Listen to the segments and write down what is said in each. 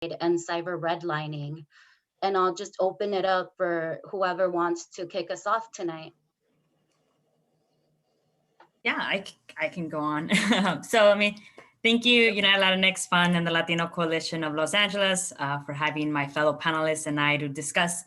and cyber redlining. And I'll just open it up for whoever wants to kick us off tonight. Yeah, I can go on. So, I mean, thank you, United Latinx Fund and the Latino Coalition of Los Angeles for having my fellow panelists and I to discuss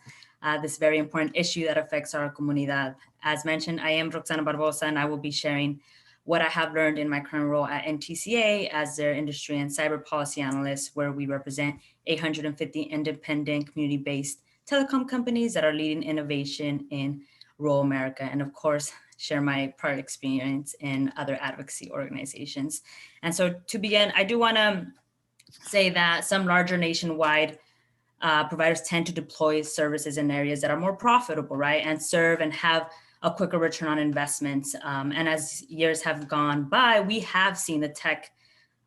this very important issue that affects our comunidad. As mentioned, I am Roxana Barbosa, and I will be sharing what I have learned in my current role at NTCA as their industry and cyber policy analyst, where we represent 850 independent community-based telecom companies that are leading innovation in rural America. And of course, share my prior experience in other advocacy organizations. And so to begin, I do want to say that some larger nationwide providers tend to deploy services in areas that are more profitable, right? And serve and have a quicker return on investments. And as years have gone by, we have seen the tech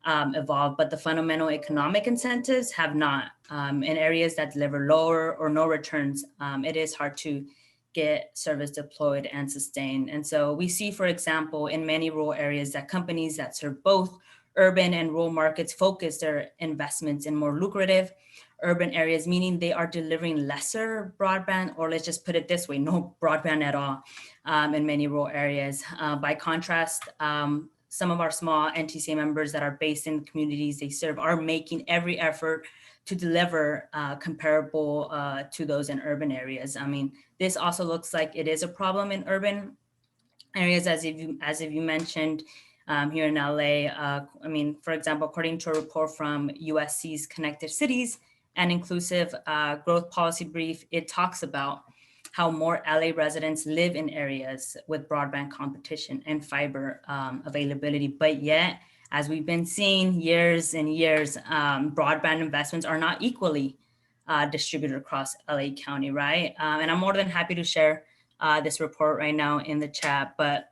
evolve, but the fundamental economic incentives have not. In areas that deliver lower or no returns, it is hard to get service deployed and sustained. And so we see, for example, in many rural areas that companies that serve both urban and rural markets focus their investments in more lucrative urban areas, meaning they are delivering lesser broadband, or let's just put it this way, no broadband at all in many rural areas. By contrast, some of our small NTCA members that are based in the communities they serve are making every effort to deliver comparable to those in urban areas. I mean, this also looks like it is a problem in urban areas, as if you mentioned here in LA. I mean, for example, according to a report from USC's Connected Cities and Inclusive Growth Policy Brief, it talks about how more LA residents live in areas with broadband competition and fiber availability, but yet, as we've been seeing years and years, broadband investments are not equally distributed across LA County, right? And I'm more than happy to share this report right now in the chat, but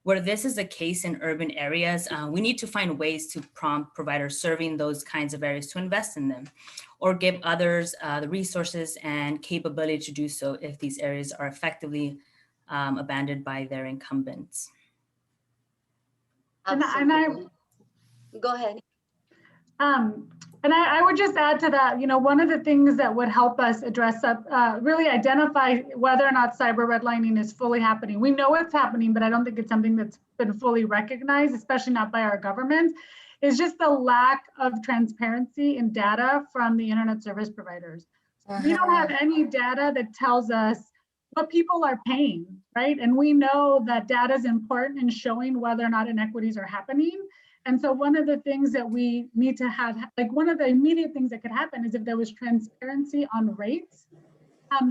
where this is the case in urban areas, we need to find ways to prompt providers serving those kinds of areas to invest in them, or give others the resources and capability to do so if these areas are effectively abandoned by their incumbents. Absolutely. Go ahead. And I would just add to that, one of the things that would help us address really identify whether or not cyber redlining is fully happening. We know it's happening, but I don't think it's something that's been fully recognized, especially not by our government, is just the lack of transparency in data from the internet service providers. We don't have any data that tells us what people are paying, right? And we know that data is important in showing whether or not inequities are happening. And so one of the things that we need to have, like one of the immediate things that could happen is if there was transparency on rates.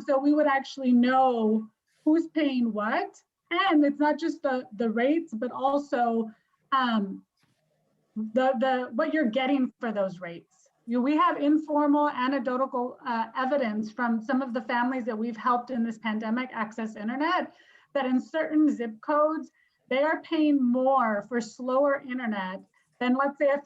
So we would actually know who's paying what. And it's not just the rates, but also what you're getting for those rates. We have informal anecdotal evidence from some of the families that we've helped in this pandemic access internet, that in certain zip codes, they are paying more for slower internet than, let's say, a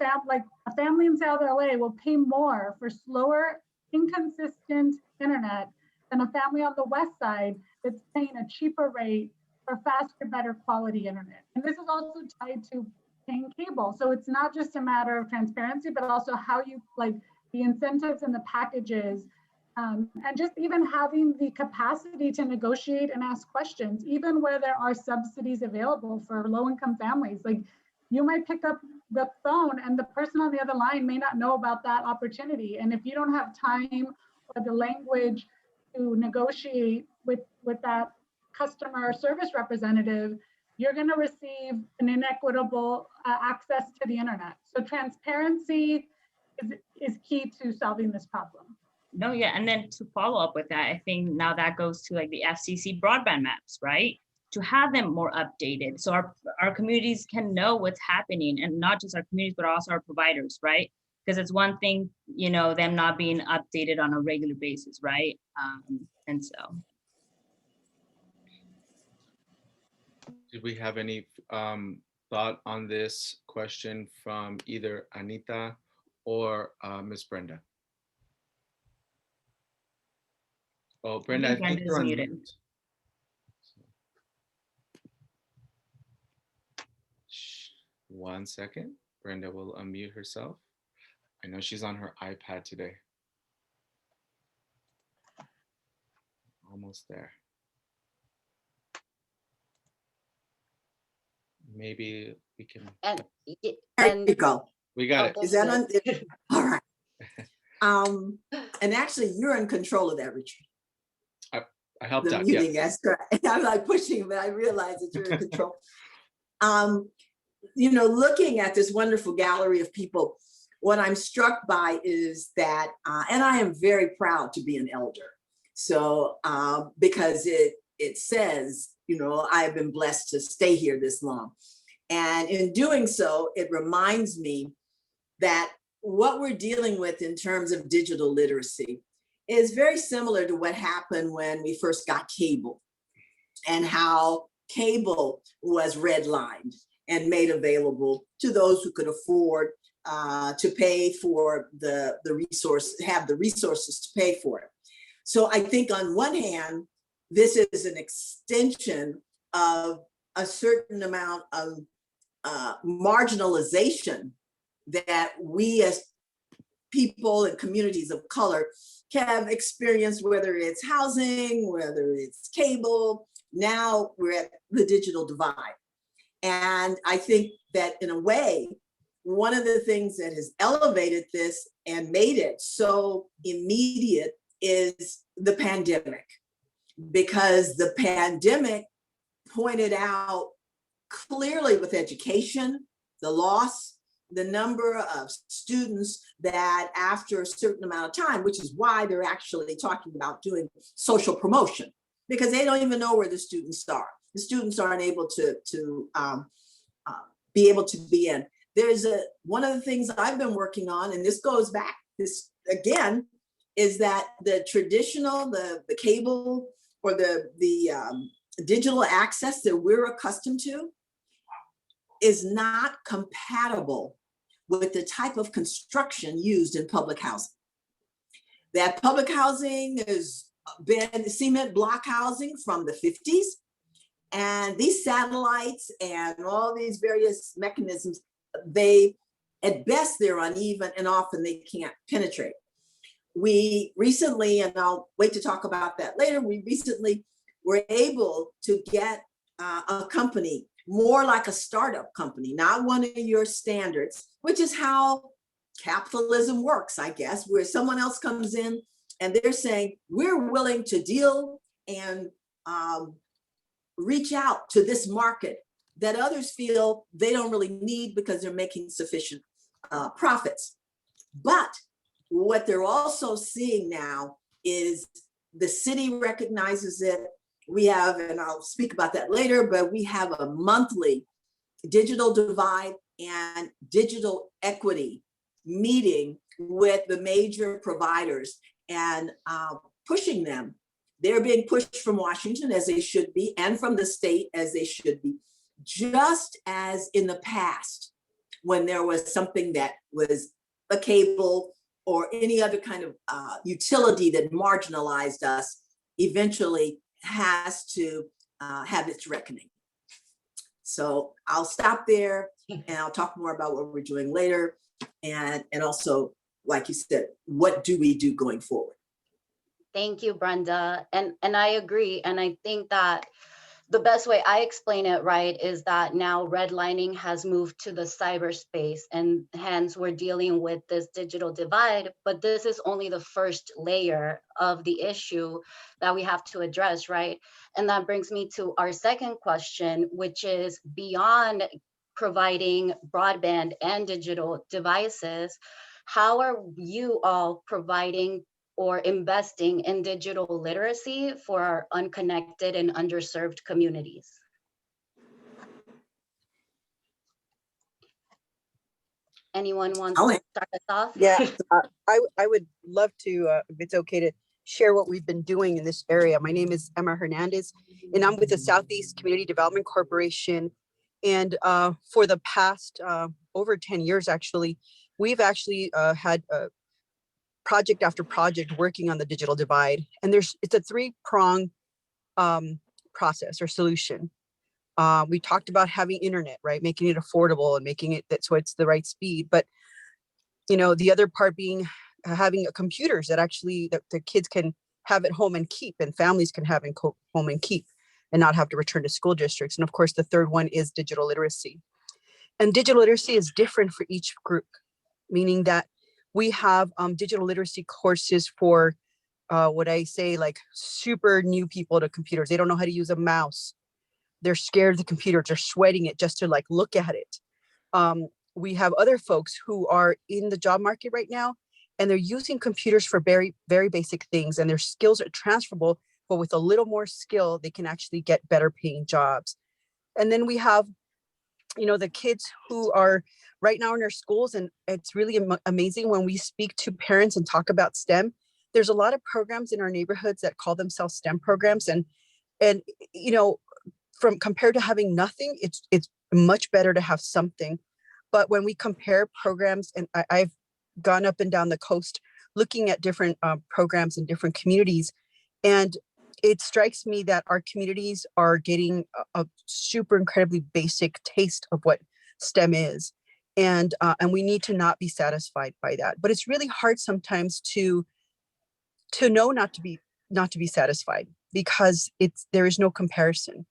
family in South LA will pay more for slower, inconsistent internet than a family on the west side that's paying a cheaper rate for faster, better quality internet. And this is also tied to paying cable. So it's not just a matter of transparency, but also how you, like the incentives and the packages, and just even having the capacity to negotiate and ask questions, even where there are subsidies available for low-income families. Like, you might pick up the phone and the person on the other line may not know about that opportunity. And if you don't have time or the language to negotiate with that customer service representative, you're going to receive an inequitable access to the internet. So transparency is key to solving this problem. No, yeah, and then to follow up with that, I think now that goes to like the FCC broadband maps, right? To have them more updated, so our communities can know what's happening, and not just our communities, but also our providers, right? Because it's one thing, them not being updated on a regular basis, right? And so. Did we have any thought on this question from either Anita or Ms. Brenda? Oh, Brenda, I think you're on mute. 1 second. Brenda will unmute herself. I know she's on her iPad today. almost there. Maybe we can. And There you go. We got it. Is that on? All right. And actually, you're in control of that, Richard. I helped The out. muting, Yes. that's right. I'm like pushing, but I realize that you're in control. You know, looking at this wonderful gallery of people, what I'm struck by is that, and I am very proud to be an elder. So, because it says, you know, I've been blessed to stay here this long. And in doing so, it reminds me that what we're dealing with in terms of digital literacy is very similar to what happened when we first got cable, and how cable was redlined and made available to those who could afford to pay for the resource, have the resources to pay for it. So I think on one hand, this is an extension of a certain amount of marginalization that we as people and communities of color have experienced, whether it's housing, whether it's cable. Now we're at the digital divide. And I think that in a way, one of the things that has elevated this and made it so immediate is the pandemic, because the pandemic pointed out clearly with education, the loss, the number of students that after a certain amount of time, which is why they're actually talking about doing social promotion, because they don't even know where the students are. The students aren't able to be able to be in. There's one of the things I've been working on, and this goes back, this again, is that the traditional, the cable or the digital access that we're accustomed to is not compatible with the type of construction used in public housing. That public housing has been cement block housing from the 50s. And these satellites and all these various mechanisms, they, at best, they're uneven and often they can't penetrate. We recently, and I'll wait to talk about that later, we recently were able to get a company, more like a startup company, not one of your standards, which is how capitalism works, I guess, where someone else comes in and they're saying, we're willing to deal and reach out to this market that others feel they don't really need because they're making sufficient profits. But what they're also seeing now is the city recognizes it. We have, and I'll speak about that later, but we have a monthly digital divide and digital equity meeting with the major providers and pushing them. They're being pushed from Washington, as they should be, and from the state, as they should be, just as in the past, when there was something that was a cable or any other kind of utility that marginalized us, eventually has to have its reckoning. So I'll stop there and I'll talk more about what we're doing later. And also, like you said, what do we do going forward? Thank you, Brenda. And I agree. And I think that the best way I explain it, right, is that now redlining has moved to the cyberspace, and hence we're dealing with this digital divide. But this is only the first layer of the issue that we have to address, right? And that brings me to our second question, which is beyond providing broadband and digital devices, how are you all providing or investing in digital literacy for our unconnected and underserved communities? Anyone want to start us off? Yeah, I would love to, if it's okay, to share what we've been doing in this area. My name is Emma Hernandez, and I'm with the Southeast Community Development Corporation. And for the past over 10 years, actually, we've actually had project after project working on the digital divide. And it's a three-pronged process or solution. We talked about having internet, right? Making it affordable and making it so it's the right speed. But, you know, the other part being having computers that actually the kids can have at home and keep, and families can have in home and keep and not have to return to school districts. And of course, the third one is digital literacy. And digital literacy is different for each group, meaning that we have digital literacy courses for what I say, like super new people to computers. They don't know how to use a mouse. They're scared of the computer. They're sweating it just to like look at it. We have other folks who are in the job market right now, and they're using computers for very, very basic things, and their skills are transferable, but with a little more skill, they can actually get better paying jobs. And then we have, you know, the kids who are right now in their schools, and it's really amazing when we speak to parents and talk about STEM. There's a lot of programs in our neighborhoods that call themselves STEM programs, and you know, from compared to having nothing, it's much better to have something. But when we compare programs, and I've gone up and down the coast looking at different programs in different communities, and it strikes me that our communities are getting a super incredibly basic taste of what STEM is. And we need to not be satisfied by that. But it's really hard sometimes to know not to be satisfied, because there is no comparison.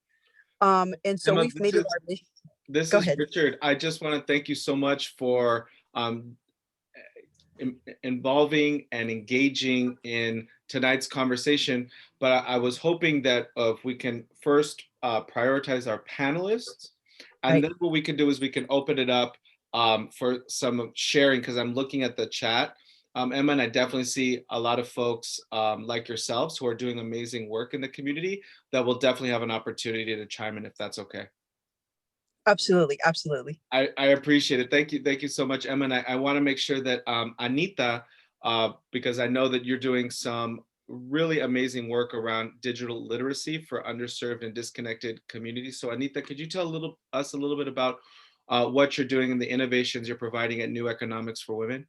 And so Emma, we've made it our mission. This Go is ahead. Richard. I just want to thank you so much for involving and engaging in tonight's conversation. But I was hoping that if we can first prioritize our panelists, and Right. then what we can do is we can open it up for some sharing, because I'm looking at the chat. Emma, and I definitely see a lot of folks like yourselves who are doing amazing work in the community that will definitely have an opportunity to chime in, if that's okay. Absolutely, absolutely. I appreciate it. Thank you so much, Emma. And I want to make sure that Anita, because I know that you're doing some really amazing work around digital literacy for underserved and disconnected communities. So Anita, could you tell us a little bit about what you're doing and the innovations you're providing at New Economics for Women?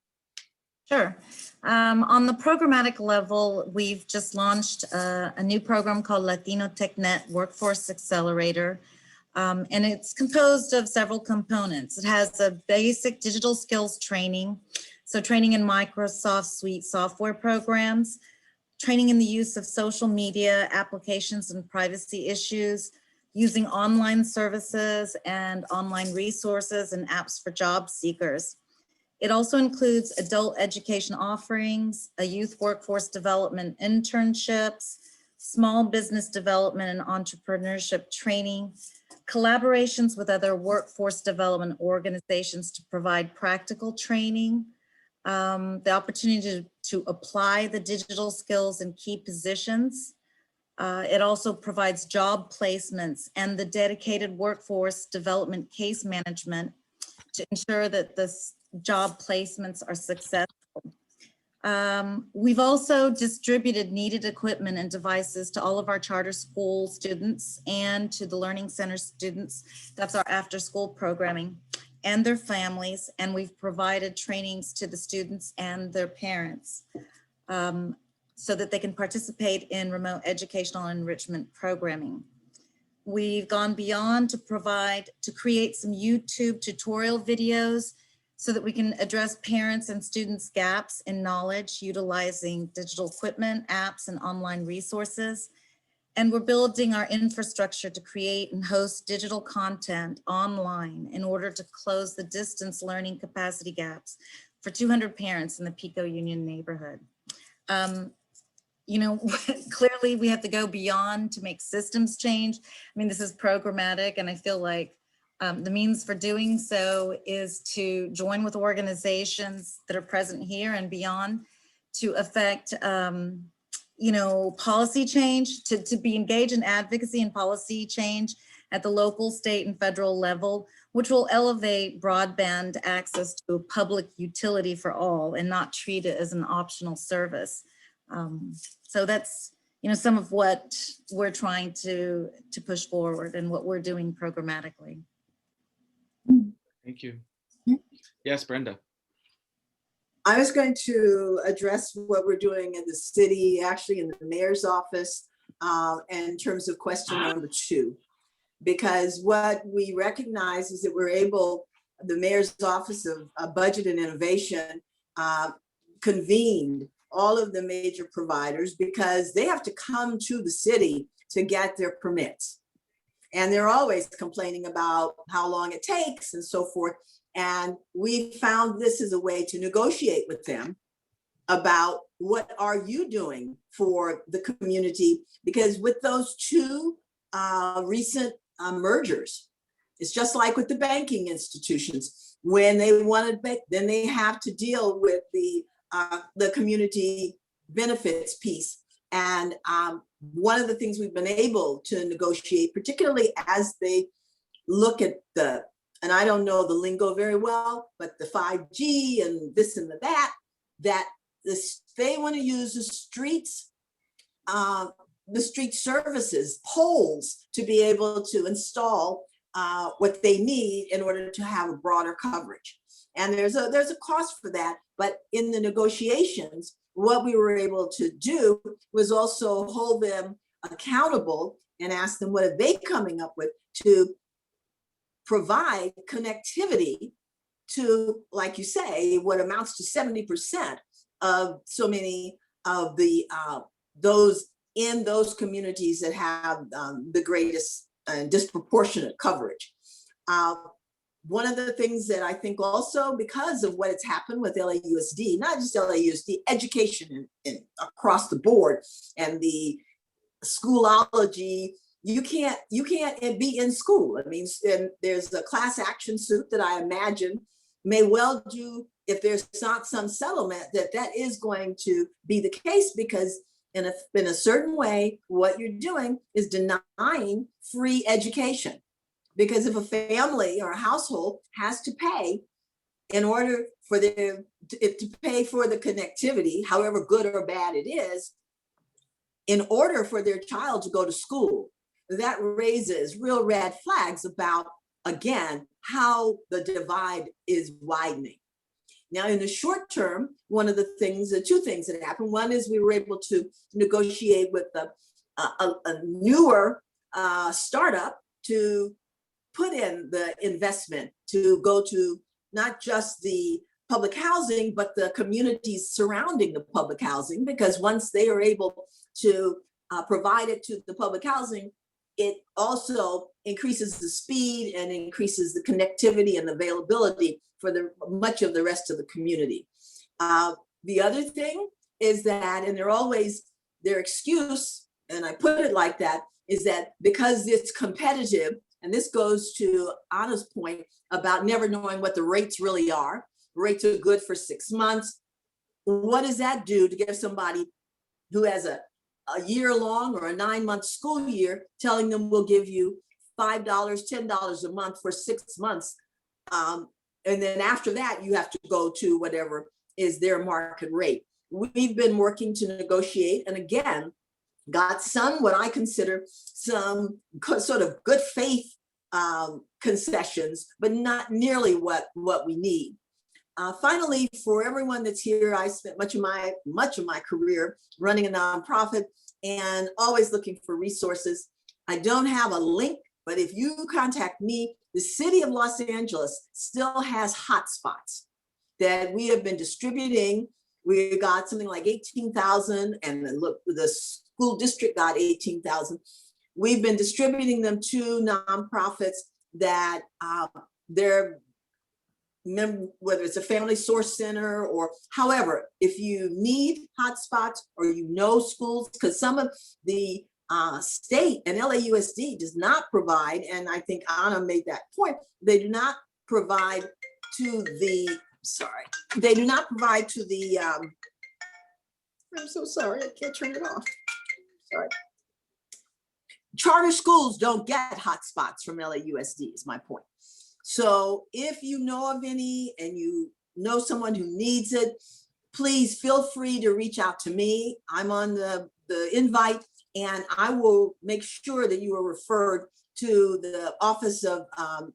Sure. On the programmatic level, we've just launched a new program called Latino Technet Workforce Accelerator. And it's composed of several components. It has a basic digital skills training, so training in Microsoft Suite software programs, training in the use of social media applications and privacy issues, using online services and online resources and apps for job seekers. It also includes adult education offerings, a youth workforce development internships, small business development and entrepreneurship training, collaborations with other workforce development organizations to provide practical training, the opportunity to apply the digital skills in key positions. It also provides job placements and the dedicated workforce development case management to ensure that the job placements are successful. We've also distributed needed equipment and devices to all of our charter school students and to the Learning Center students. That's our after school programming, and their families. And we've provided trainings to the students and their parents so that they can participate in remote educational enrichment programming. We've gone beyond to create some YouTube tutorial videos so that we can address parents and students' gaps in knowledge utilizing digital equipment, apps, and online resources. And we're building our infrastructure to create and host digital content online in order to close the distance learning capacity gaps for 200 parents in the Pico Union neighborhood. You know, clearly we have to go beyond to make systems change. I mean, this is programmatic, and I feel like the means for doing so is to join with organizations that are present here and beyond to affect, you know, policy change, to be engaged in advocacy and policy change at the local, state, and federal level, which will elevate broadband access to a public utility for all and not treat it as an optional service. So that's, you know, some of what we're trying to push forward and what we're doing programmatically. Thank you. Yes, Brenda. I was going to address what we're doing in the city, actually in the mayor's office, in terms of question number 2, because what we recognize is that we're able, the mayor's office of budget and innovation convened all of the major providers because they have to come to the city to get their permits. And they're always complaining about how long it takes and so forth. And we found this is a way to negotiate with them about what are you doing for the community? Because with those two recent mergers, it's just like with the banking institutions. When they want to bank, then they have to deal with the community benefits piece. And one of the things we've been able to negotiate, particularly as they look at the, and I don't know the lingo very well, but the 5G and this and that they want to use the streets, the street services, poles to be able to install what they need in order to have a broader coverage. And there's a cost for that, but in the negotiations, what we were able to do was also hold them accountable and ask them what are they coming up with to provide connectivity to, like you say, what amounts to 70% of so many of the those in those communities that have the greatest disproportionate coverage. One of the things that I think also, because of what has happened with LAUSD, not just LAUSD, education across the board, and the schoolology, you can't be in school. I mean, and there's a class action suit that I imagine may well do, if there's not some settlement, that is going to be the case, because in a certain way, what you're doing is denying free education. Because if a family or a household has to pay in order for to pay for the connectivity, however good or bad it is, in order for their child to go to school, that raises real red flags about, again, how the divide is widening. Now, in the short term, one of the things, the two things that happened, one is we were able to negotiate with a newer startup to put in the investment to go to not just the public housing, but the communities surrounding the public housing, because once they are able to provide it to the public housing, it also increases the speed and increases the connectivity and availability for much of the rest of the community. The other thing is that, and they're always, their excuse, and I put it like that, is that because it's competitive, and this goes to Anna's point about never knowing what the rates really are. Rates are good for 6 months. What does that do to give somebody who has a year-long or a 9-month school year, telling them we'll give you $5, $10 a month for 6 months. And then after that, you have to go to whatever is their market rate. We've been working to negotiate, and again, got some, what I consider some sort of good faith concessions, but not nearly what we need. Finally, for everyone that's here, I spent much of my career running a nonprofit and always looking for resources. I don't have a link, but if you contact me, the city of Los Angeles still has hotspots that we have been distributing. We got something like 18,000, and then look, the school district got 18,000. We've been distributing them to nonprofits that they're, whether it's a family source center or however, if you need hotspots or you know schools, because some of the state and LAUSD does not provide, and I think Anna made that point, they do not provide to the, they do not provide to the, I'm so sorry, I can't turn it off, sorry. Charter schools don't get hotspots from LAUSD is my point. So if you know of any and you know someone who needs it, please feel free to reach out to me. I'm on the invite, and I will make sure that you are referred to the office of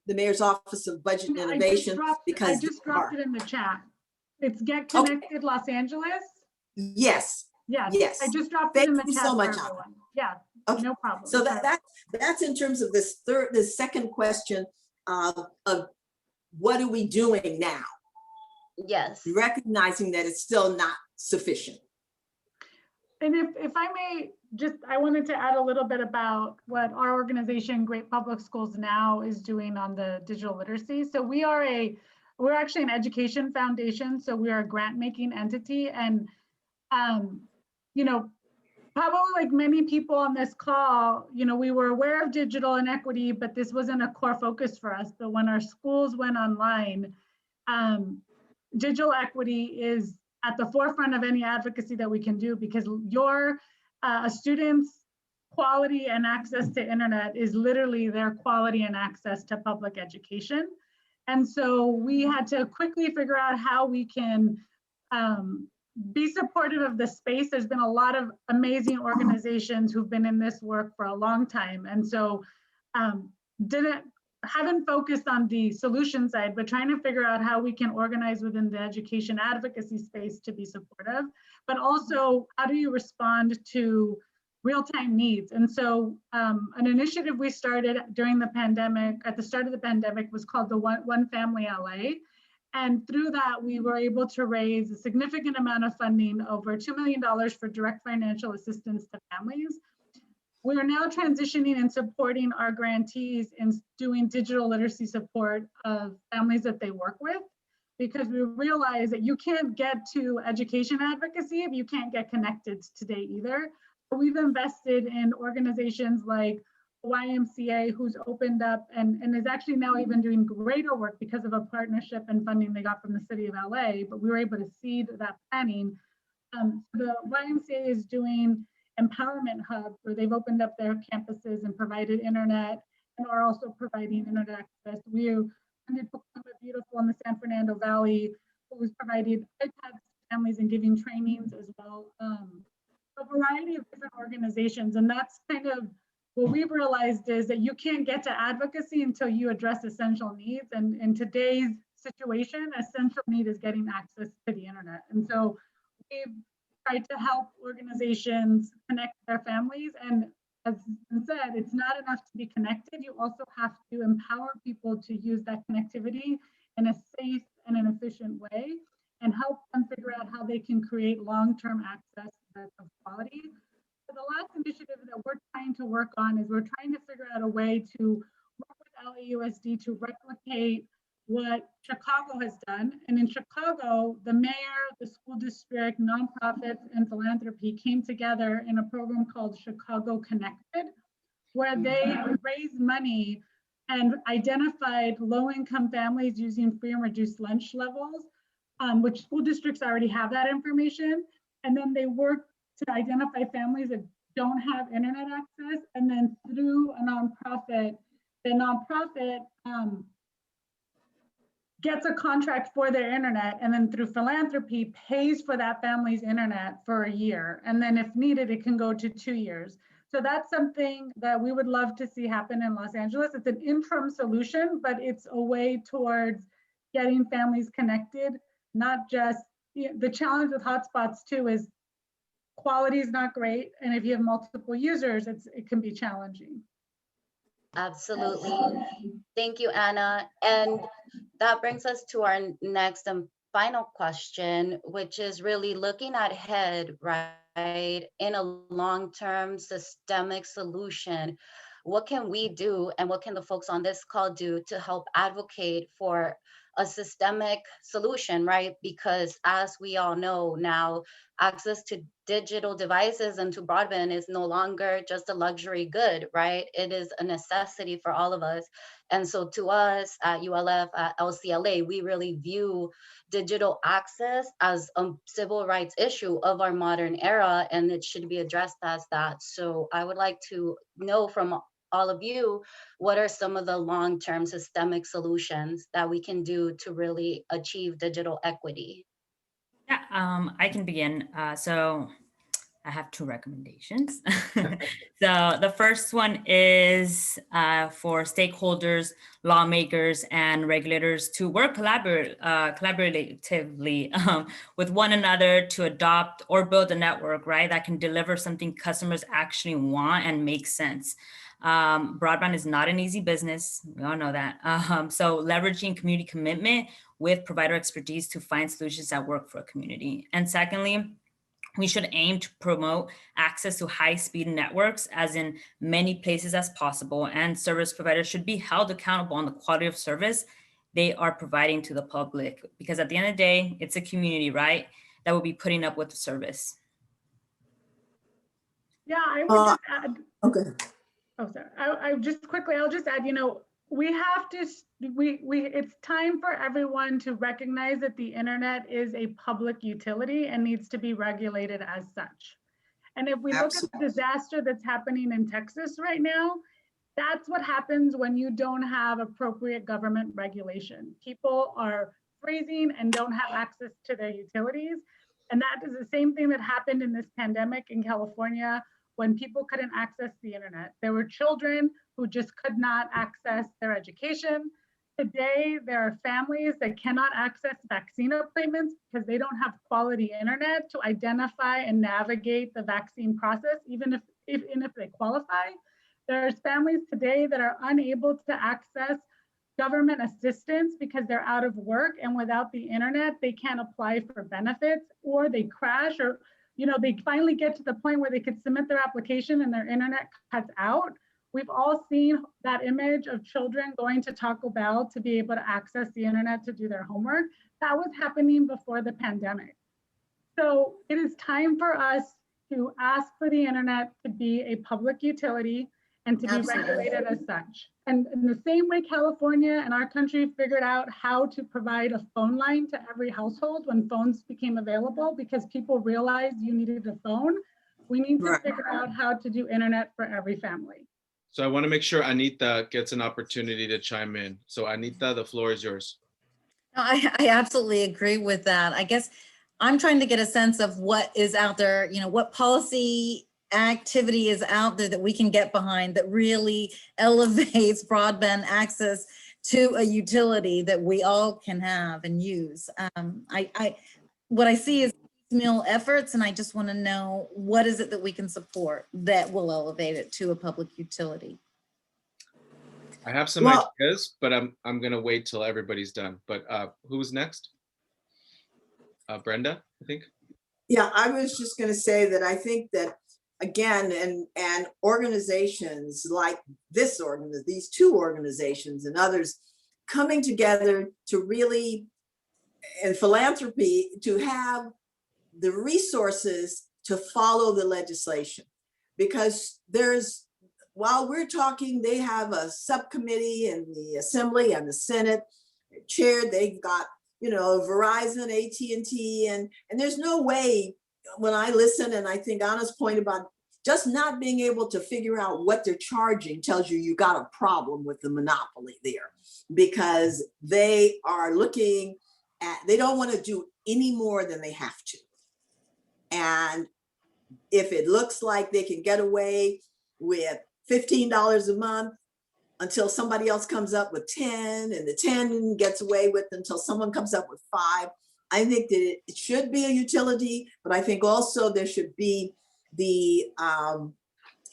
the mayor's office of budget and innovation. I just dropped it in the chat. It's Get Connected Los Angeles. Yes. Yes. Yes. I just dropped it in the chat. Thank you so much. Yeah. Okay. No problem. So that's in terms of this second question of what are we doing now? Yes. Recognizing that it's still not sufficient. And if I may, I wanted to add a little bit about what our organization, Great Public Schools Now, is doing on the digital literacy. So we're actually an education foundation. So we are a grant making entity. And, you know, probably like many people on this call, you know, we were aware of digital inequity, but this wasn't a core focus for us. But when our schools went online, digital equity is at the forefront of any advocacy that we can do, because your a student's quality and access to internet is literally their quality and access to public education. And so we had to quickly figure out how we can be supportive of the space. There's been a lot of amazing organizations who've been in this work for a long time. And so haven't focused on the solution side, but trying to figure out how we can organize within the education advocacy space to be supportive, but also how do you respond to real-time needs? And so an initiative we started during the pandemic, at the start of the pandemic, was called the One Family LA. And through that, we were able to raise a significant amount of funding, over $2 million for direct financial assistance to families. We are now transitioning and supporting our grantees in doing digital literacy support of families that they work with, because we realize that you can't get to education advocacy if you can't get connected today either. So we've invested in organizations like YMCA, who's opened up and is actually now even doing greater work because of a partnership and funding they got from the city of LA, but we were able to seed that planning. The YMCA is doing empowerment hubs where they've opened up their campuses and provided internet, and are also providing internet access. We funded Beautiful in the San Fernando Valley, who's provided iPads to families and giving trainings as well. A variety of different organizations, and that's kind of what we've realized, is that you can't get to advocacy until you address essential needs. And in today's situation, essential need is getting access to the internet. And so we've tried to help organizations connect their families. And as been said, it's not enough to be connected. You also have to empower people to use that connectivity in a safe and an efficient way, and help them figure out how they can create long-term access of quality. So the last initiative that we're trying to work on is we're trying to figure out a way to work with LAUSD to replicate what Chicago has done. And in Chicago, the mayor, the school district, nonprofits, and philanthropy came together in a program called Chicago Connected, where they raised money and identified low-income families using free and reduced lunch levels, which school districts already have that information. And then they worked to identify families that don't have internet access. And then through a nonprofit, the nonprofit gets a contract for their internet, and then through philanthropy pays for that family's internet for a year. And then if needed, it can go to 2 years. So that's something that we would love to see happen in Los Angeles. It's an interim solution, but it's a way towards getting families connected. Not just, the challenge with hotspots too is quality is not great. And if you have multiple users, it can be challenging. Absolutely. Thank you, Anna. And that brings us to our next and final question, which is really looking ahead, right? In a long-term systemic solution, what can we do, and what can the folks on this call do to help advocate for a systemic solution, right? Because as we all know now, access to digital devices and to broadband is no longer just a luxury good, right? It is a necessity for all of us. And so to us at ULF, at LCLA, we really view digital access as a civil rights issue of our modern era, and it should be addressed as that. So I would like to know from all of you, what are some of the long-term systemic solutions that we can do to really achieve digital equity? Yeah, I can begin. So I have two recommendations. So the first one is for stakeholders, lawmakers, and regulators to work collaboratively with one another to adopt or build a network, right, that can deliver something customers actually want and make sense. Broadband is not an easy business. We all know that. So leveraging community commitment with provider expertise to find solutions that work for a community. And secondly, We should aim to promote access to high-speed networks as in many places as possible, and service providers should be held accountable on the quality of service they are providing to the public, because at the end of the day, it's a community, right, that will be putting up with the service. Yeah, I would just add. Okay. Oh, sorry. I just quickly, I'll just add, we have to, it's time for everyone to recognize that the internet is a public utility and needs to be regulated as such. And if we look at the disaster that's happening in Texas right now, that's what happens when you don't have appropriate government regulation. People are freezing and don't have access to their utilities. And that is the same thing that happened in this pandemic in California when people couldn't access the internet. There were children who just could not access their education. Today, there are families that cannot access vaccine appointments because they don't have quality internet to identify and navigate the vaccine process, even if they qualify. There's families today that are unable to access government assistance because they're out of work, and without the internet, they can't apply for benefits, or they crash, or they finally get to the point where they could submit their application and their internet cuts out. We've all seen that image of children going to Taco Bell to be able to access the internet to do their homework. That was happening before the pandemic. So it is time for us to ask for the internet to be a public utility and to be regulated as such. And in the same way California and our country figured out how to provide a phone line to every household when phones became available because people realized you needed a phone, we need to figure out how to do internet for every family. So I want to make sure Anita gets an opportunity to chime in. So Anita, the floor is yours. I absolutely agree with that. I guess I'm trying to get a sense of what is out there, what policy activity is out there that we can get behind that really elevates broadband access to a utility that we all can have and use. What I see is piecemeal efforts, and I just want to know what is it that we can support that will elevate it to a public utility. I have some ideas, but I'm gonna wait till everybody's done. But who's next? Brenda, I think. Yeah, I was just going to say that I think that again, and organizations like these two organizations and others coming together to really, and philanthropy, to have the resources to follow the legislation. Because while we're talking, they have a subcommittee in the Assembly and the Senate chaired. They've got, Verizon, AT&T, and there's no way, when I listen and I think Anna's point about just not being able to figure out what they're charging tells you got a problem with the monopoly there, because they are looking at, they don't want to do any more than they have to. And if it looks like they can get away with $15 a month until somebody else comes up with 10, and the 10 gets away with until someone comes up with 5, I think that it should be a utility, but I think also there should be the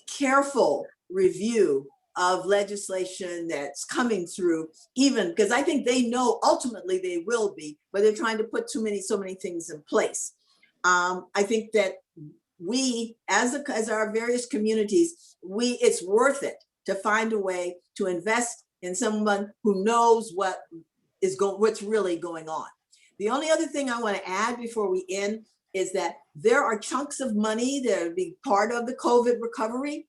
careful review of legislation that's coming through, even because I think they know ultimately they will be, but they're trying to put so many things in place. I think that we, as our various communities, it's worth it to find a way to invest in someone who knows what's really going on. The only other thing I want to add before we end is that there are chunks of money that will be part of the COVID recovery.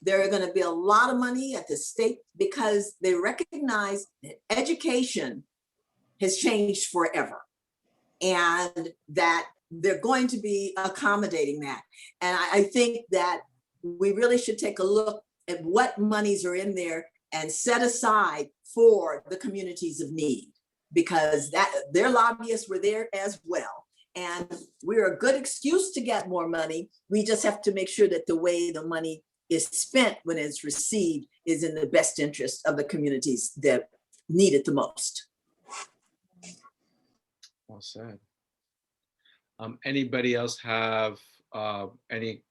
There are going to be a lot of money at the state because they recognize that education has changed forever, and that they're going to be accommodating that. And I think that we really should take a look at what monies are in there and set aside for the communities of need, because their lobbyists were there as well. And we're a good excuse to get more money. We just have to make sure that the way the money is spent when it's received is in the best interest of the communities that need it the most. Well said. Anybody else have any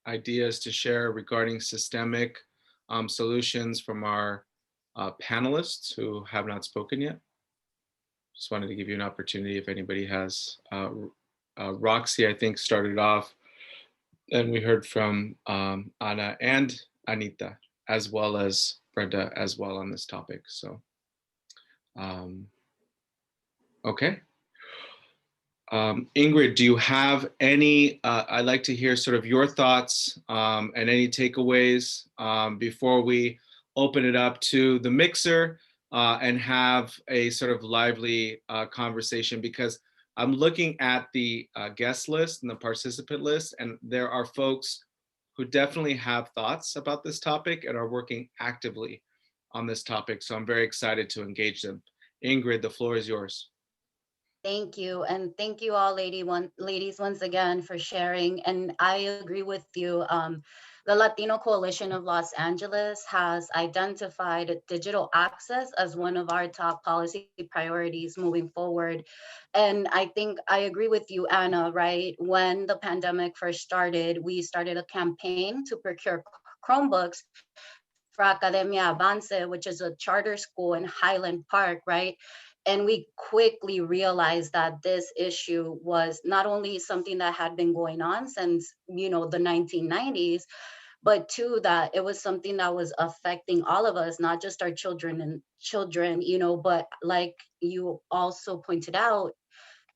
ideas to share regarding systemic solutions from our panelists who have not spoken yet? Just wanted to give you an opportunity if anybody has Roxy, I think, started off, and we heard from Ana and Anita, as well as Brenda as well on this topic. So, okay. Ingrid, do you have any, I'd like to hear sort of your thoughts and any takeaways before we open it up to the mixer and have a sort of lively conversation, because I'm looking at the guest list and the participant list, and there are folks who definitely have thoughts about this topic and are working actively on this topic. So I'm very excited to engage them. Ingrid, the floor is yours. Thank you. And thank you all ladies once again for sharing. And I agree with you. The Latino Coalition of Los Angeles has identified digital access as one of our top policy priorities moving forward. And I think I agree with you, Anna, right? When the pandemic first started, we started a campaign to procure Chromebooks for Academia Avance, which is a charter school in Highland Park, right? And we quickly realized that this issue was not only something that had been going on since, you know, the 1990s, but two, that it was something that was affecting all of us, not just our children, you know, but like you also pointed out,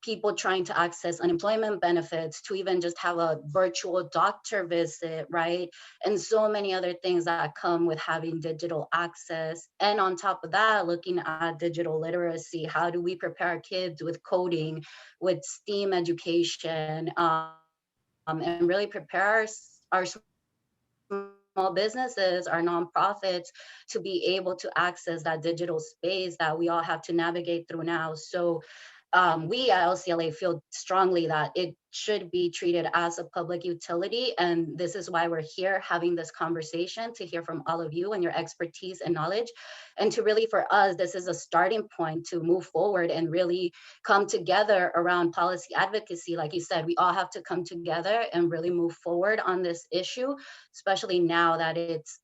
people trying to access unemployment benefits, to even just have a virtual doctor visit, right? And so many other things that come with having digital access. And on top of that, looking at digital literacy, how do we prepare our kids with coding, with STEAM education, and really prepare our small businesses, our nonprofits, to be able to access that digital space that we all have to navigate through now. So we at LCLA feel strongly that it should be treated as a public utility. And this is why we're here having this conversation, to hear from all of you and your expertise and knowledge. And to really, for us, this is a starting point to move forward and really come together around policy advocacy. Like you said, we all have to come together and really move forward on this issue, especially now that it's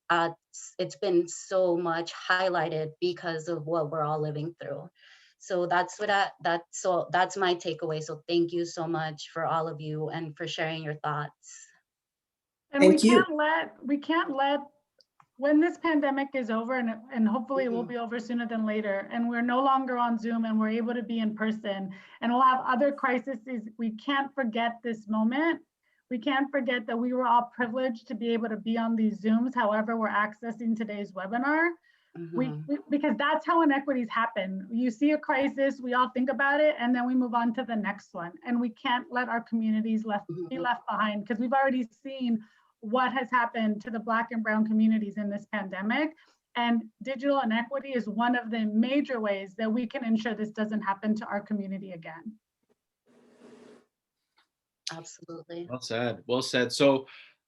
been so much highlighted because of what we're all living through. So that's that's my takeaway. So thank you so much for all of you and for sharing your thoughts. And Thank you. we can't let, when this pandemic is over, and hopefully it will be over sooner than later, and we're no longer on Zoom and we're able to be in person, and we'll have other crises, we can't forget this moment. We can't forget that we were all privileged to be able to be on these Zooms, however we're accessing today's webinar. Because that's how inequities happen. You see a crisis, we all think about it, and then we move on to the next one. And we can't let our communities be left behind, because we've already seen what has happened to the Black and Brown communities in this pandemic. And digital inequity is one of the major ways that we can ensure this doesn't happen to our community again. Absolutely. Well said. Well said. So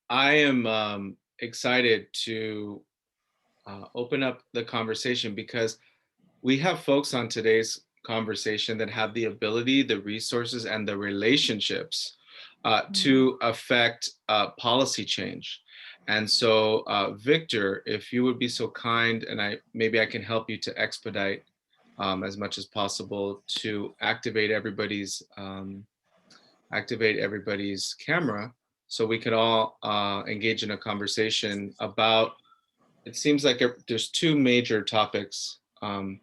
I am excited to open up the conversation, because we have folks on today's conversation that have the ability, the resources, and the relationships to affect policy change. And so, Victor, if you would be so kind, and maybe I can help you to expedite as much as possible to activate everybody's camera, so we could all engage in a conversation about. It seems like there's two major topics, and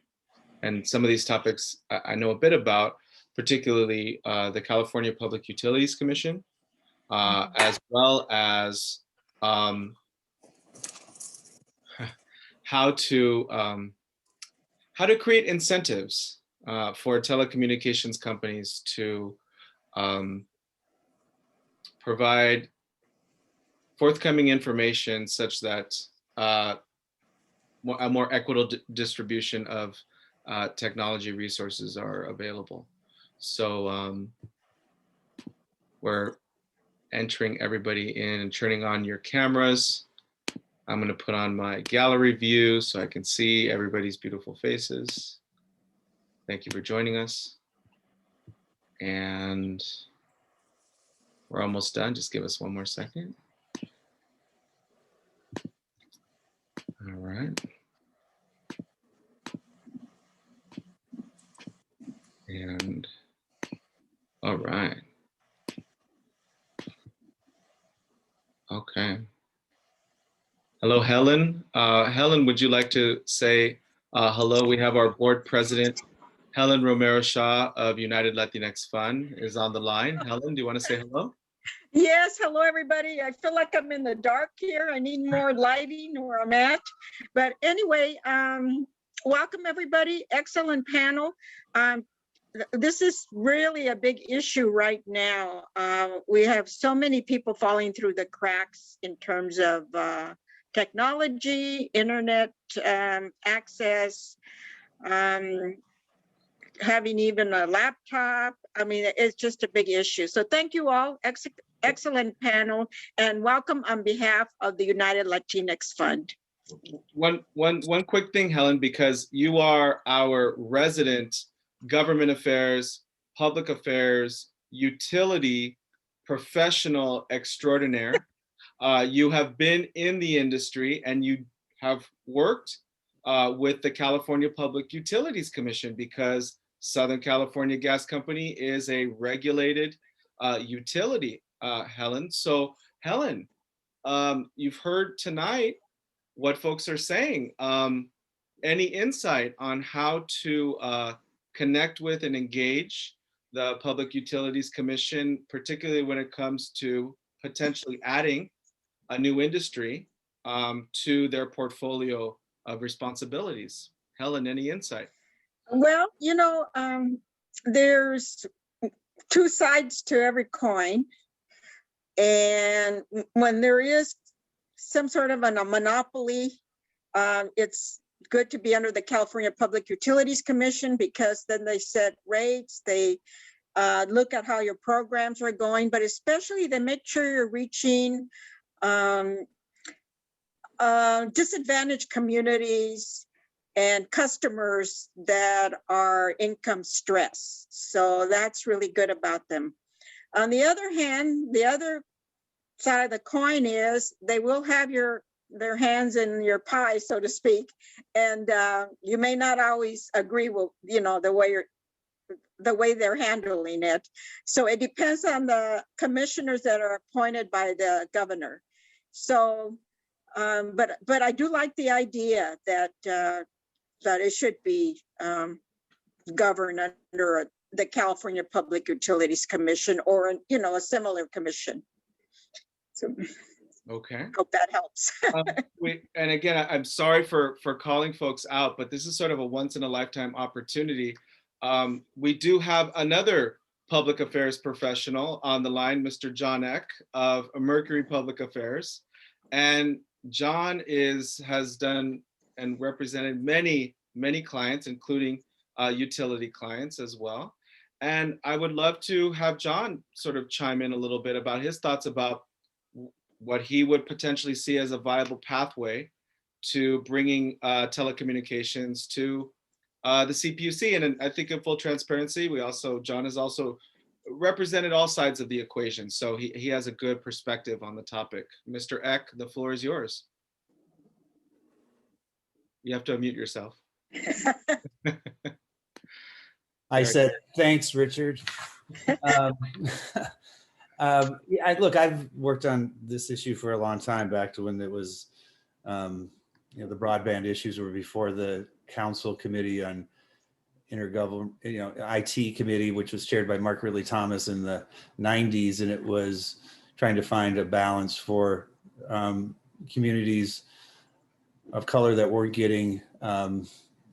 some of these topics I know a bit about, particularly the California Public Utilities Commission, as well as how to create incentives for telecommunications companies to provide forthcoming information such that a more equitable distribution of technology resources are available. So we're entering everybody in and turning on your cameras. I'm going to put on my gallery view so I can see everybody's beautiful faces. Thank you for joining us. And we're almost done. Just give us one more second. All right. And all right. Okay. Hello, Helen. Helen, would you like to say hello? We have our board president, Helen Romero Shaw of United Latinx Fund is on the line. Helen, do you want to say hello? Yes, hello everybody. I feel like I'm in the dark here. I need more lighting where I'm at. But anyway, welcome everybody. Excellent panel. This is really a big issue right now. We have so many people falling through the cracks in terms of technology, internet access, having even a laptop. I mean, it's just a big issue. So thank you all. Excellent panel, and welcome on behalf of the United Latinx Fund. One quick thing, Helen, because you are our resident government affairs, public affairs, utility professional extraordinaire. You have been in the industry and you have worked with the California Public Utilities Commission, because Southern California Gas Company is a regulated utility, Helen. So Helen, you've heard tonight what folks are saying. Any insight on how to connect with and engage the Public Utilities Commission, particularly when it comes to potentially adding a new industry to their portfolio of responsibilities? Helen, any insight? Well, you know, there's two sides to every coin. And when there is some sort of a monopoly, it's good to be under the California Public Utilities Commission, because then they set rates, they look at how your programs are going, but especially they make sure you're reaching disadvantaged communities and customers that are income stressed. So that's really good about them. On the other hand, the other side of the coin is they will have their hands in your pie, so to speak, and you may not always agree with, you know, the way they're handling it. So it depends on the commissioners that are appointed by the governor. So, but I do like the idea that it should be governed under the California Public Utilities Commission, or, you know, a similar commission. So, okay. Hope that helps. And again, I'm sorry for calling folks out, but this is sort of a once in a lifetime opportunity. We do have another public affairs professional on the line, Mr. John Eck of Mercury Public Affairs. And John has done and represented many clients, including utility clients as well. And I would love to have John sort of chime in a little bit about his thoughts about what he would potentially see as a viable pathway to bringing telecommunications to the CPUC. And I think in full transparency, John has also represented all sides of the equation. So he has a good perspective on the topic. Mr. Eck, the floor is yours. You have to unmute yourself. I said, thanks, Richard. Look, I've worked on this issue for a long time, back to when it was, the broadband issues were before the Council Committee on Intergovernment, IT Committee, which was chaired by Mark Ridley Thomas in the 90s. And it was trying to find a balance for communities of color that weren't getting the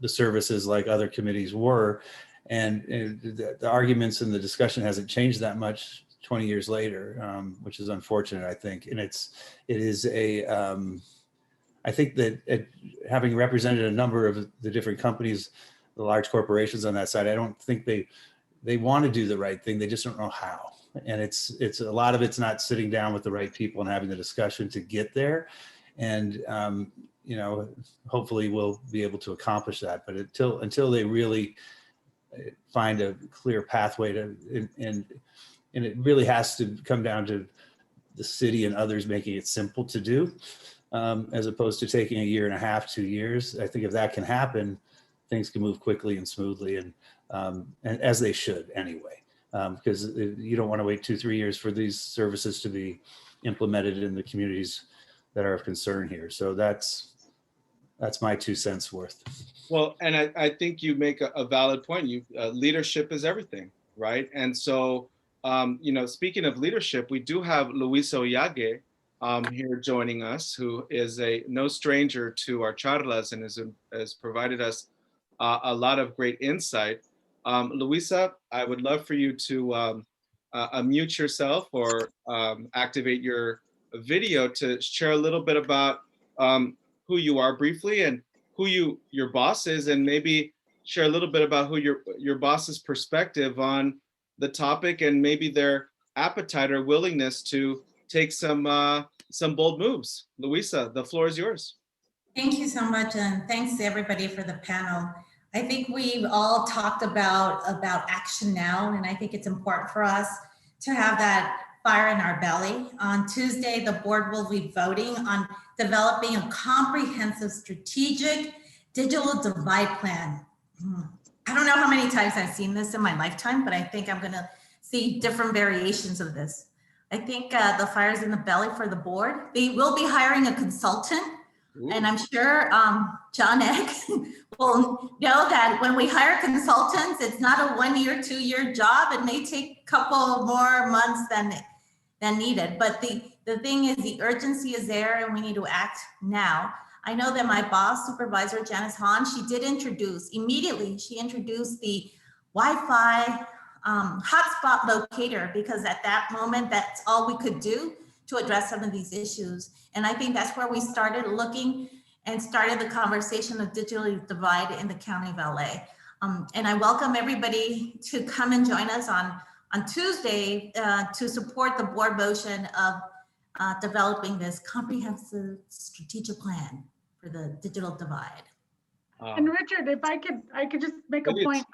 services like other committees were. And the arguments and the discussion hasn't changed that much 20 years later, which is unfortunate, I think. And I think that having represented a number of the different companies, the large corporations on that side, I don't think they want to do the right thing. They just don't know how. And it's a lot of it's not sitting down with the right people and having the discussion to get there. And hopefully we'll be able to accomplish that. But until they really find a clear pathway and it really has to come down to the city and others making it simple to do, as opposed to taking a year and a half, 2 years. I think if that can happen, things can move quickly and smoothly, and as they should anyway, because you don't want to wait 2-3 years for these services to be implemented in the communities that are of concern here. So that's my 2 cents worth. Well, and I think you make a valid point. Leadership is everything, right? And so, speaking of leadership, we do have Luisa Oyage here joining us, who is no stranger to our charlas and has provided us a lot of great insight. Luisa, I would love for you to unmute yourself or activate your video to share a little bit about who you are briefly and who your boss is, and maybe share a little bit about who your boss's perspective on the topic and maybe their appetite or willingness to take some bold moves. Luisa, the floor is yours. Thank you so much, and thanks to everybody for the panel. I think we've all talked about action now, and I think it's important for us to have that fire in our belly. On Tuesday, the board will be voting on developing a comprehensive strategic digital divide plan. I don't know how many times I've seen this in my lifetime, but I think I'm gonna see different variations of this. I think the fire's in the belly for the board. They will be hiring a consultant. Ooh. And I'm sure John Eck will know that when we hire consultants, it's not a 1 year, 2 year job. It may take a couple more months than needed. But the thing is, the urgency is there and we need to act now. I know that my boss, Supervisor Janice Hahn, she introduced the Wi-Fi hotspot locator, because at that moment, that's all we could do to address some of these issues. And I think that's where we started looking and started the conversation of digital divide in the County of LA. And I welcome everybody to come and join us on Tuesday to support the board motion of developing this comprehensive strategic plan for the digital divide. And Richard, if I could just make a point.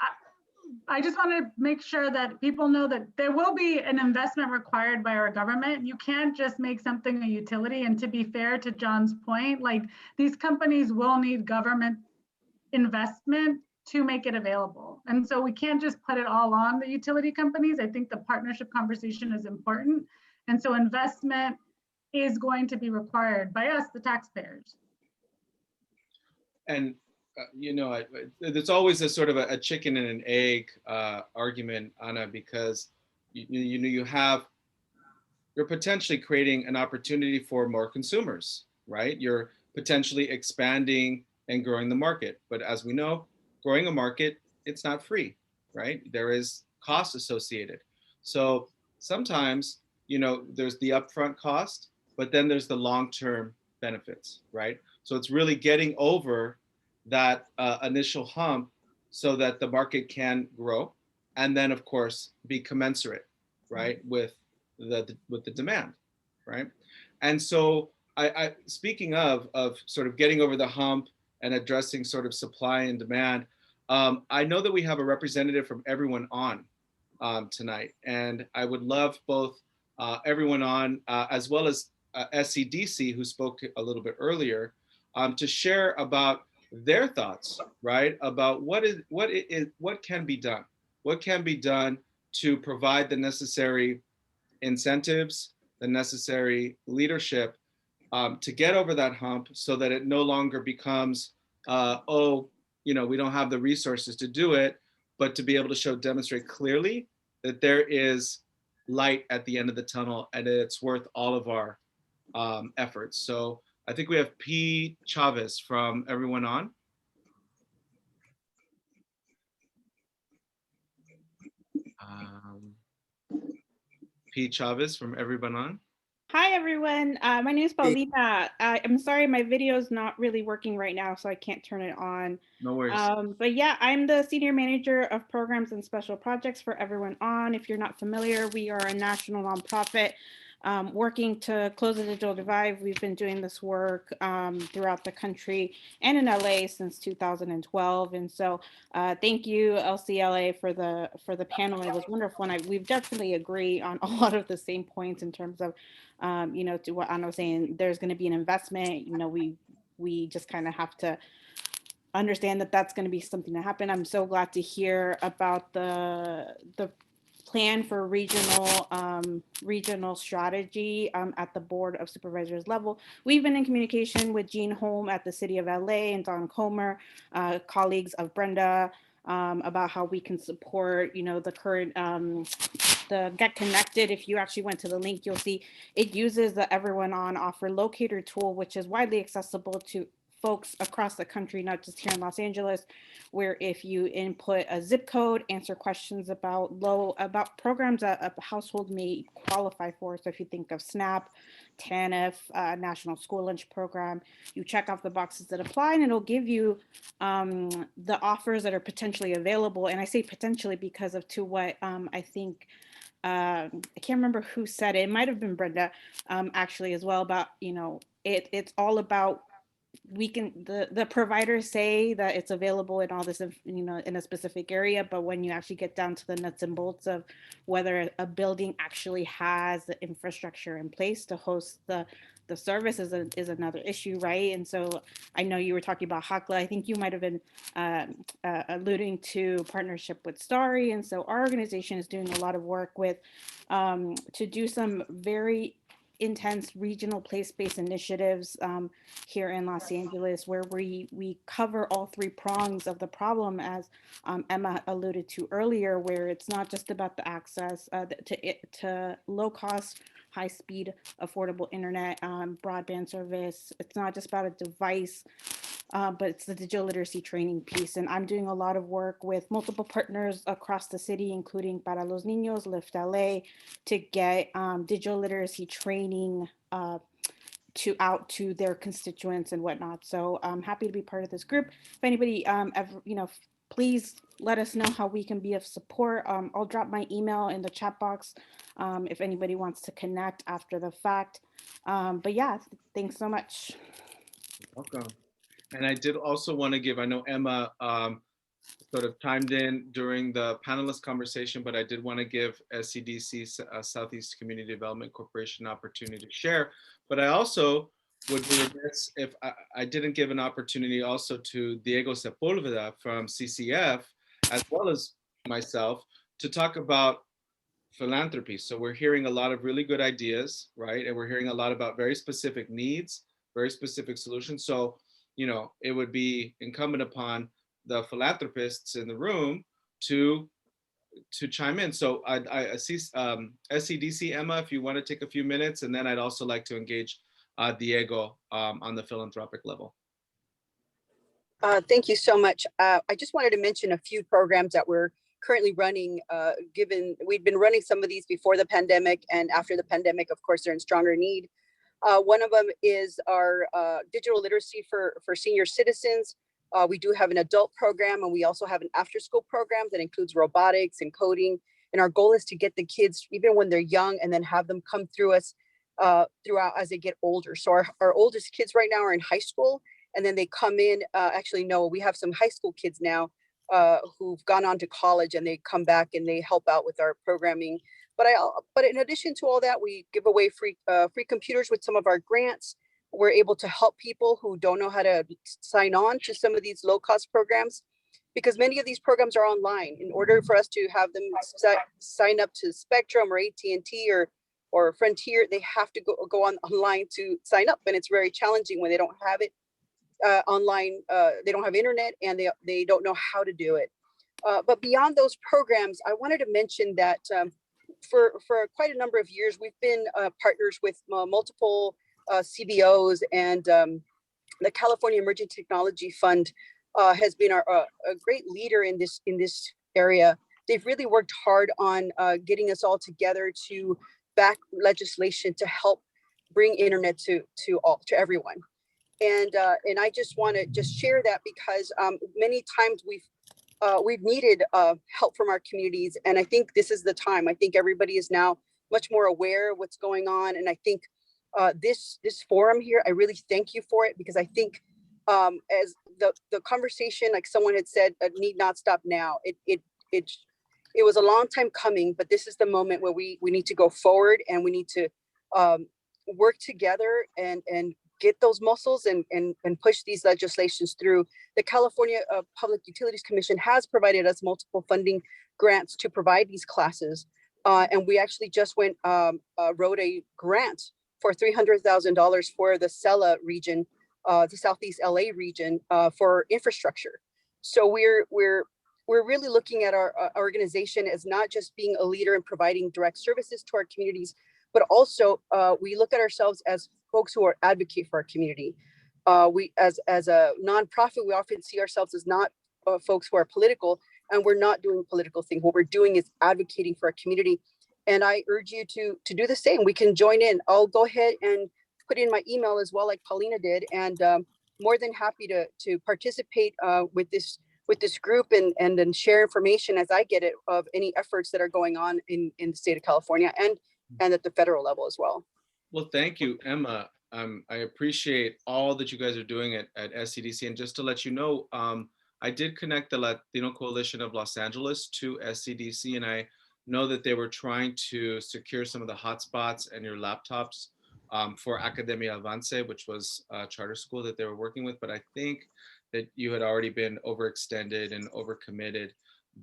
I just want to make sure that people know that there will be an investment required by our government. You can't just make something a utility. And to be fair to John's point, like, these companies will need government investment to make it available. And so we can't just put it all on the utility companies. I think the partnership conversation is important. And so investment is going to be required by us, the taxpayers. And there's always a sort of a chicken and an egg argument, Ana, because you're potentially creating an opportunity for more consumers, right? You're potentially expanding and growing the market. But as we know, growing a market, it's not free, right? There is cost associated. So sometimes, there's the upfront cost, but then there's the long-term benefits, right? So it's really getting over that initial hump so that the market can grow, and then of course be commensurate, right, with the demand, right? And so I speaking of sort of getting over the hump and addressing sort of supply and demand, I know that we have a representative from Everyone On tonight, and I would love both Everyone On as well as SCDC, who spoke a little bit earlier, to share about their thoughts, right, about what can be done to provide the necessary incentives, the necessary leadership to get over that hump, so that it no longer becomes, we don't have the resources to do it, but to be able to demonstrate clearly that there is light at the end of the tunnel and it's worth all of our efforts. So I think we have P. Chavez from Everyone On. P. Chavez from Everyone On. Hi, everyone. My name is Paulina. I'm sorry, my video is not really working right now, so I can't turn it on. No worries. But yeah, I'm the Senior Manager of Programs and Special Projects for Everyone On. If you're not familiar, we are a national nonprofit working to close the digital divide. We've been doing this work throughout the country and in LA since 2012. And so thank you, LCLA, for the panel. It was wonderful. And we definitely agree on a lot of the same points in terms of, to what Ana was saying, there's going to be an investment. We just kind of have to understand that that's going to be something that happen. I'm so glad to hear about the plan for regional strategy at the Board of Supervisors level. We've been in communication with Jean Holm at the City of LA and Don Comer, colleagues of Brenda, about how we can support, the current, the Get Connected. If you actually went to the link, you'll see it uses the Everyone On Offer Locator tool, which is widely accessible to folks across the country, not just here in Los Angeles, where if you input a zip code, answer questions about programs that a household may qualify for. So if you think of SNAP, TANF, National School Lunch Program, you check off the boxes that apply, and it'll give you the offers that are potentially available. And I say potentially because of what I think, I can't remember who said it. It might have been Brenda, actually, as well, about, it's all about, the providers say that it's available in all this, in a specific area, but when you actually get down to the nuts and bolts of whether a building actually has the infrastructure in place to host the service is another issue, right? And so I know you were talking about HACLA. I think you might have been alluding to partnership with Starry. And so our organization is doing a lot of work with to do some very intense regional place-based initiatives here in Los Angeles, where we cover all three prongs of the problem, as Emma alluded to earlier, where it's not just about the access to low-cost, high-speed, affordable internet, broadband service. It's not just about a device, but it's the digital literacy training piece. And I'm doing a lot of work with multiple partners across the city, including Para los Niños, Lift LA, to get digital literacy training out to their constituents and whatnot. So I'm happy to be part of this group. If anybody ever, please let us know how we can be of support. I'll drop my email in the chat box if anybody wants to connect after the fact. But yeah, thanks so much. Welcome. And I did also want to give, I know Emma sort of chimed in during the panelist conversation, but I did want to give SCDC, Southeast Community Development Corporation, an opportunity to share. But I also would be remiss if I didn't give an opportunity also to Diego Sepulveda from CCF, as well as myself, to talk about philanthropy. So we're hearing a lot of really good ideas, right? And we're hearing a lot about very specific needs, very specific solutions. So, it would be incumbent upon the philanthropists in the room to chime in. So I see SCDC, Emma, if you want to take a few minutes, and then I'd also like to engage Diego on the philanthropic level. Thank you so much. I just wanted to mention a few programs that we're currently running, given we've been running some of these before the pandemic, and after the pandemic, of course, they're in stronger need. One of them is our digital literacy for senior citizens. We do have an adult program, and we also have an after-school program that includes robotics and coding. And our goal is to get the kids, even when they're young, and then have them come through us throughout as they get older. So our oldest kids right now are in high school, and then they come in, actually, no, we have some high school kids now who've gone on to college, and they come back and they help out with our programming. But in addition to all that, we give away free computers with some of our grants. We're able to help people who don't know how to sign on to some of these low-cost programs, because many of these programs are online. In order for us to have them sign up to Spectrum or AT&T or Frontier, they have to go online to sign up, and it's very challenging when they don't have it online. They don't have internet, and they don't know how to do it. But beyond those programs, I wanted to mention that for quite a number of years, we've been partners with multiple CBOs, and the California Emerging Technology Fund has been a great leader in this area. They've really worked hard on getting us all together to back legislation to help bring internet to everyone. And I just want to share that, because many times we've needed help from our communities, and I think this is the time. I think everybody is now much more aware of what's going on, and I think this forum here, I really thank you for it, because I think as the conversation, like someone had said, need not stop now. It was a long time coming, but this is the moment where we need to go forward, and we need to work together and get those muscles and push these legislations through. The California Public Utilities Commission has provided us multiple funding grants to provide these classes. And we actually just wrote a grant for $300,000 for the SELA region, the Southeast LA region, for infrastructure. So we're really looking at our organization as not just being a leader in providing direct services to our communities, but also we look at ourselves as folks who are advocate for our community. We, as a nonprofit, we often see ourselves as not folks who are political, and we're not doing political things. What we're doing is advocating for our community. And I urge you to do the same. We can join in. I'll go ahead and put in my email as well, like Paulina did, and more than happy to participate with this group and then share information as I get it of any efforts that are going on in the state of California and at the federal level as well. Well, thank you, Emma. I appreciate all that you guys are doing at SCDC. And just to let you know, I did connect the Latino Coalition of Los Angeles to SCDC, and I know that they were trying to secure some of the hotspots and your laptops for Academia Avance, which was a charter school that they were working with. But I think that you had already been overextended and overcommitted,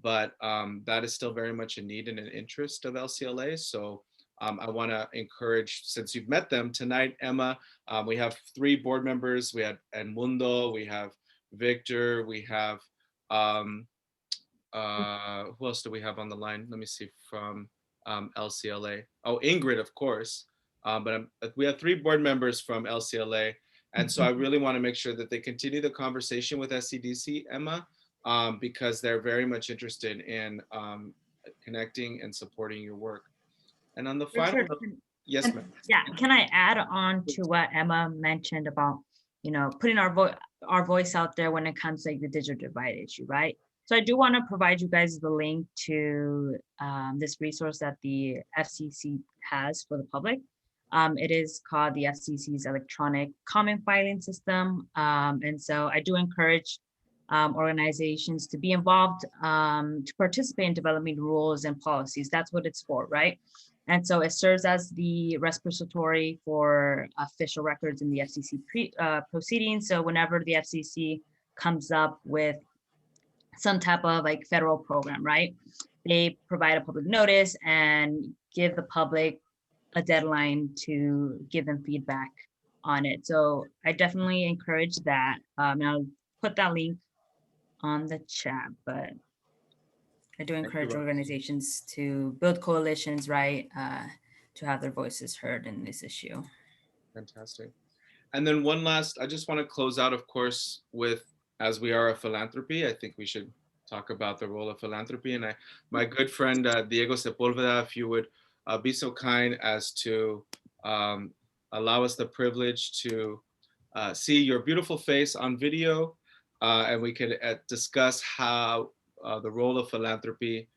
but that is still very much a need and an interest of LCLA. So I want to encourage, since you've met them tonight, Emma, we have 3 board members. We have Edmundo, we have Victor, we have, who else do we have on the line? Let me see, from LCLA. Oh, Ingrid, of course. But we have 3 board members from LCLA. And so I really want to make sure that they continue the conversation with SCDC, Emma, because they're very much interested in connecting and supporting your work. And on the final Richard, note, yes, ma'am. Yeah, can I add on to what Emma mentioned about, putting our voice out there when it comes to like the digital divide issue, right? So I do want to provide you guys the link to this resource that the FCC has for the public. It is called the FCC's electronic comment filing system. And so I do encourage organizations to be involved, to participate in developing rules and policies. That's what it's for, right? And so it serves as the repository for official records in the FCC proceedings. So whenever the FCC comes up with some type of like federal program, right? They provide a public notice and give the public a deadline to give them feedback on it. So I definitely encourage that. And I'll put that link on the chat, but I do encourage organizations to build coalitions, right? To have their voices heard in this issue. Fantastic. And then one last, I just want to close out, of course, with, as we are a philanthropy, I think we should talk about the role of philanthropy. And my good friend, Diego Sepulveda, if you would be so kind as to allow us the privilege to see your beautiful face on video, and we could discuss how the role of philanthropy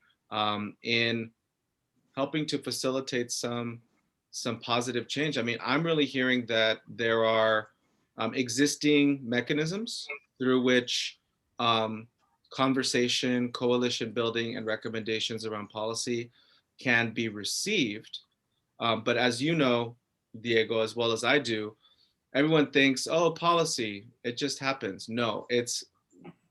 in helping to facilitate some positive change. I mean, I'm really hearing that there are existing mechanisms through which conversation, coalition building, and recommendations around policy can be received. But as you know, Diego, as well as I do, everyone thinks, oh, policy, it just happens. No, it's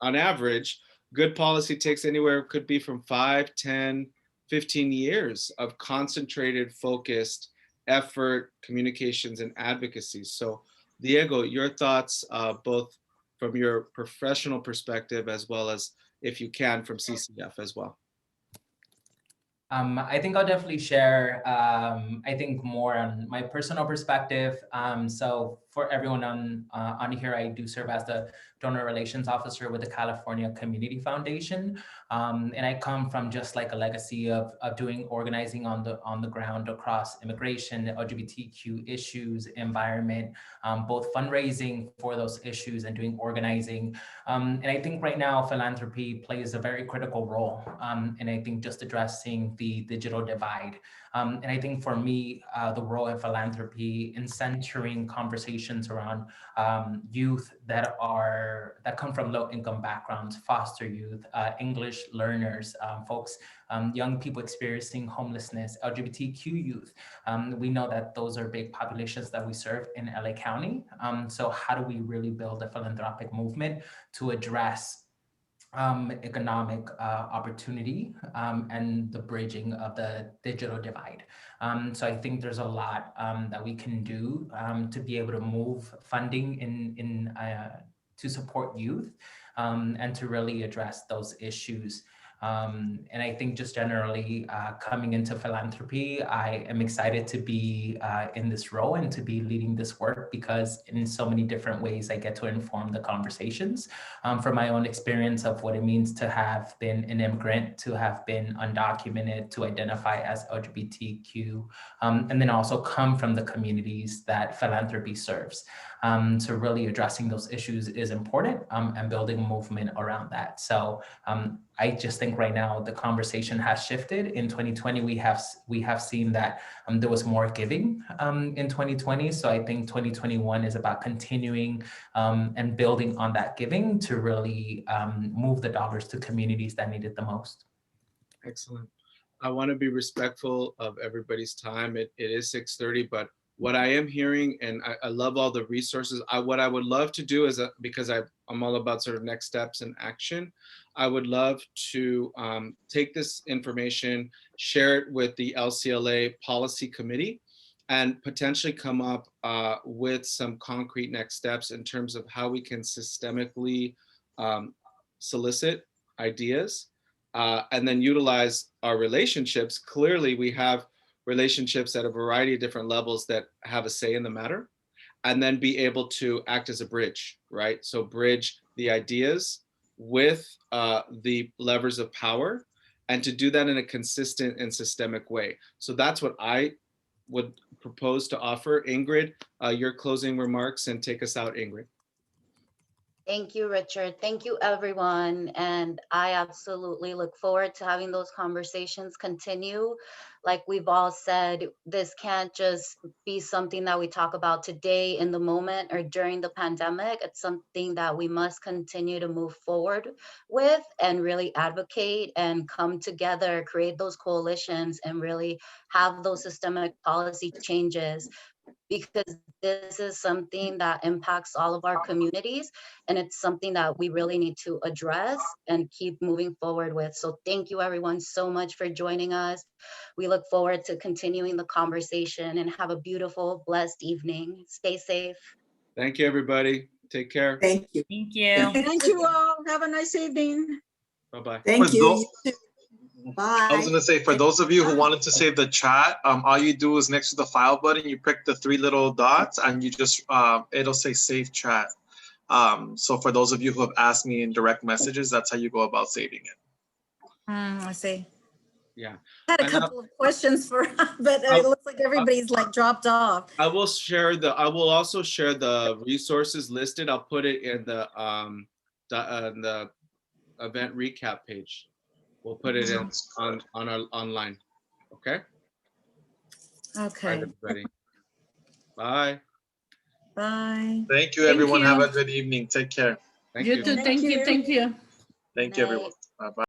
on average, good policy takes anywhere, could be from 5, 10, 15 years of concentrated, focused effort, communications, and advocacy. So Diego, your thoughts, both from your professional perspective, as well as, if you can, from CCF as well. I think I'll definitely share, I think more on my personal perspective. So for everyone on here, I do serve as the donor relations officer with the California Community Foundation. And I come from just like a legacy of doing organizing on the ground across immigration, LGBTQ issues, environment, both fundraising for those issues and doing organizing. And I think right now philanthropy plays a very critical role. And I think just addressing the digital divide. And I think for me, the role of philanthropy in centering conversations around youth that come from low-income backgrounds, foster youth, English learners, folks, young people experiencing homelessness, LGBTQ youth. We know that those are big populations that we serve in LA County. So how do we really build a philanthropic movement to address economic opportunity and the bridging of the digital divide. So I think there's a lot that we can do to be able to move funding to support youth and to really address those issues. And I think just generally coming into philanthropy, I am excited to be in this role and to be leading this work, because in so many different ways I get to inform the conversations from my own experience of what it means to have been an immigrant, to have been undocumented, to identify as LGBTQ, and then also come from the communities that philanthropy serves. So really addressing those issues is important and building a movement around that. So I just think right now the conversation has shifted. In 2020, we have seen that there was more giving in 2020. So I think 2021 is about continuing and building on that giving to really move the dollars to communities that need it the most. Excellent. I want to be respectful of everybody's time. It is 6:30, but what I am hearing, and I love all the resources. What I would love to do is, because I'm all about sort of next steps and action, I would love to take this information, share it with the LCLA policy committee, and potentially come up with some concrete next steps in terms of how we can systemically solicit ideas and then utilize our relationships. Clearly, we have relationships at a variety of different levels that have a say in the matter, and then be able to act as a bridge, right? So bridge the ideas with the levers of power, and to do that in a consistent and systemic way. So that's what I would propose to offer. Ingrid, your closing remarks, and take us out, Ingrid. Thank you, Richard. Thank you, everyone. And I absolutely look forward to having those conversations continue. Like we've all said, this can't just be something that we talk about today in the moment or during the pandemic. It's something that we must continue to move forward with and really advocate and come together, create those coalitions, and really have those systemic policy changes, because this is something that impacts all of our communities, and it's something that we really need to address and keep moving forward with. So thank you everyone so much for joining us. We look forward to continuing the conversation, and have a beautiful, blessed evening. Stay safe. Thank you, everybody. Take care. Thank you. Thank you. Thank you all. Have a nice evening. Bye-bye. Thank For you. those- You too. I was Bye. gonna say, for those of you who wanted to save the chat, all you do is next to the file button, you pick the 3 little dots, and you just it'll say save chat. So for those of you who have asked me in direct messages, that's how you go about saving it. I see. Yeah. I had a And, couple of questions for, but I'll- it looks like everybody's like dropped off. I will also share the resources listed. I'll put it in the event recap page. We'll put it in on our online. Okay. Okay. All right, everybody. Bye. Bye. Thank you, Thank everyone. Have you. a good evening. Take care. Thank You you. too. Thank you. Thank you. Thank you, everyone. Bye-bye.